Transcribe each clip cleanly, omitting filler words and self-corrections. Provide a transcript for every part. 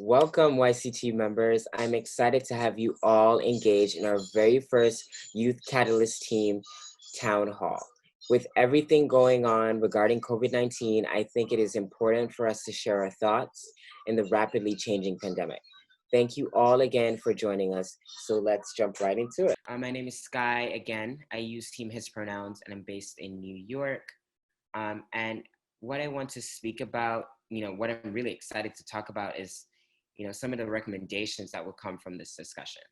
Welcome, YCT members. I'm excited to have you all engaged in our very first Youth Catalyst Team Town Hall. With everything going on regarding COVID-19, I think it is important for us to share our thoughts in the rapidly changing pandemic. Thank you all again for joining us. So let's jump right into it. My name is Sky again. I use him, his pronouns, and I'm based in New York. And what I want to speak about, what I'm really excited to talk about is some of the recommendations that will come from this discussion.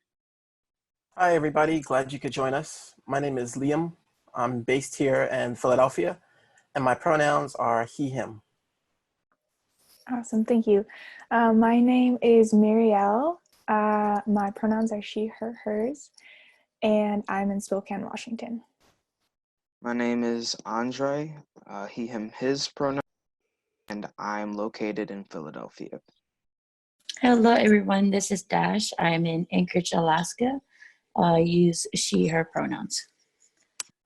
Hi, everybody. Glad you could join us. My name is Liam. I'm based here in Philadelphia, and my pronouns are he, him. Awesome. Thank you. My name is Marielle. My pronouns are she, her, hers, and I'm in Spokane, Washington. My name is Andre, he, him, his pronoun, and I'm located in Philadelphia. Hello, everyone. This is Dash. I'm in Anchorage, Alaska. I use she, her pronouns.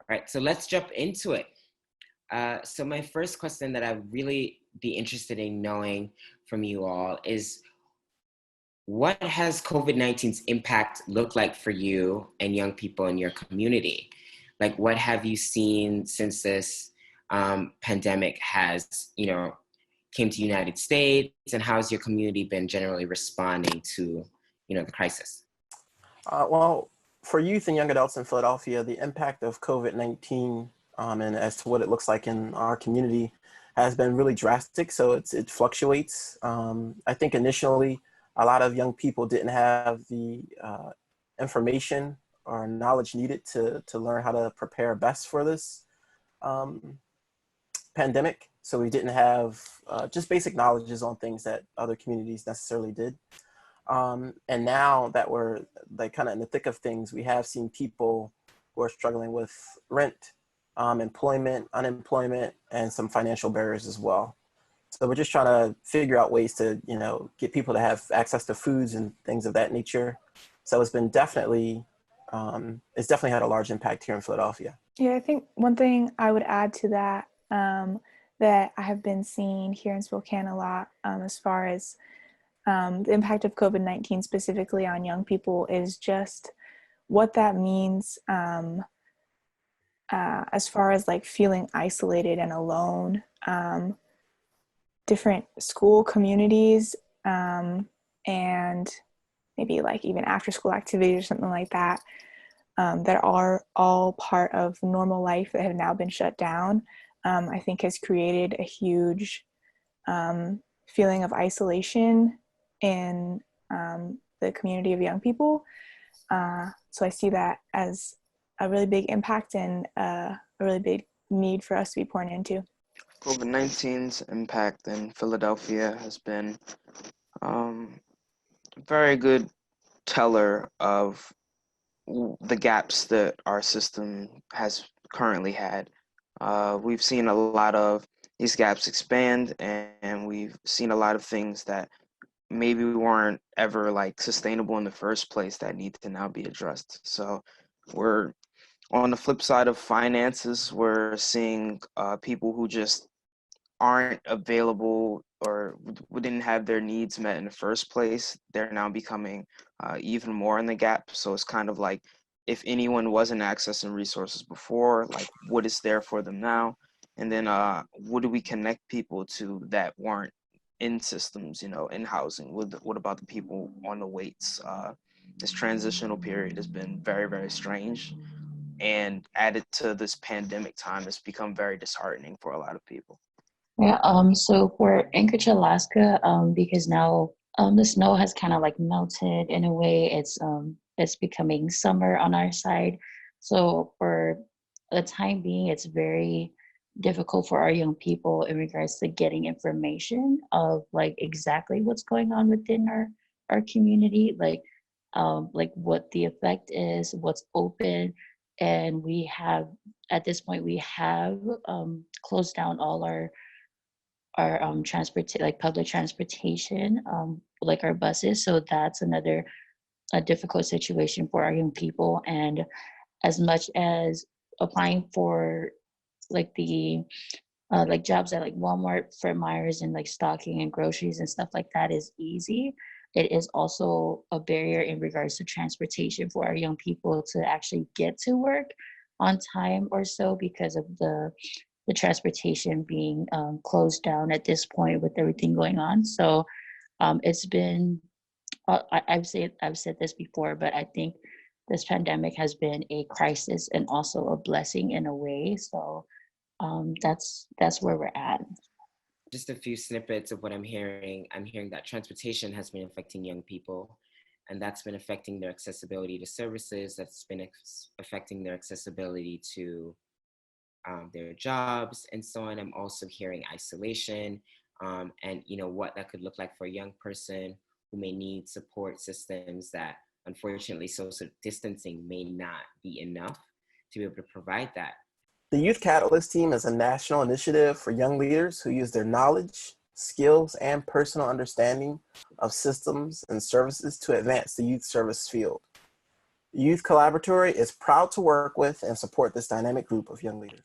All right, so let's jump into it. So my first question that I'd really be interested in knowing from you all is, what has COVID-19's impact looked like for you and young people in your community? Like, what have you seen since this pandemic has, came to the United States, and how's your community been generally responding to, the crisis? Well, for youth and young adults in Philadelphia, the impact of COVID-19 and as to what it looks like in our community has been really drastic. So it fluctuates. I think initially, a lot of young people didn't have the information or knowledge needed to learn how to prepare best for this pandemic. So we didn't have just basic knowledges on things that other communities necessarily did. And now that we're kind of in the thick of things, we have seen people who are struggling with rent, employment, unemployment, and some financial barriers as well. So we're just trying to figure out ways to, get people to have access to foods and things of that nature. So it's been definitely had a large impact here in Philadelphia. Yeah, I think one thing I would add to that, that I have been seeing here in Spokane a lot, as far as the impact of COVID-19 specifically on young people, is just what that means as far as feeling isolated and alone. Different school communities and maybe even after school activities or something like that, that are all part of normal life that have now been shut down, I think has created a huge feeling of isolation in the community of young people. So I see that as a really big impact and a really big need for us to be pouring into. COVID-19's impact in Philadelphia has been a very good teller of the gaps that our system has currently had. We've seen a lot of these gaps expand, and we've seen a lot of things that maybe weren't ever sustainable in the first place that need to now be addressed. So we're on the flip side of finances, we're seeing people who just aren't available or didn't have their needs met in the first place. They're now becoming even more in the gap. So it's kind of like, if anyone wasn't accessing resources before, what is there for them now? And then what do we connect people to that weren't in systems, in housing? What about the people on the waits? This transitional period has been very, very strange. And added to this pandemic time, it's become very disheartening for a lot of people. Yeah, so for Anchorage, Alaska, because now the snow has kind of melted in a way. It's becoming summer on our side. So for the time being, it's very difficult for our young people in regards to getting information of exactly what's going on within our community, what the effect is, what's open. And we have, at this point, we have closed down all our public transportation, our buses. So that's another difficult situation for our young people. And as much as applying for the like jobs at like Walmart, Fred Meyers, and like stocking and groceries and stuff like that is easy. It is also a barrier in regards to transportation for our young people to actually get to work on time or so because of the transportation being closed down at this point with everything going on. So it's been I've said this before, but I think this pandemic has been a crisis and also a blessing in a way. So that's where we're at. Just a few snippets of what I'm hearing. I'm hearing that transportation has been affecting young people, and that's been affecting their accessibility to services. That's been affecting their accessibility to their jobs and so on. I'm also hearing isolation, and what that could look like for a young person who may need support systems that unfortunately social distancing may not be enough to be able to provide that. The Youth Catalyst team is a national initiative for young leaders who use their knowledge, skills, and personal understanding of systems and services to advance the youth service field. The Youth Collaboratory is proud to work with and support this dynamic group of young leaders.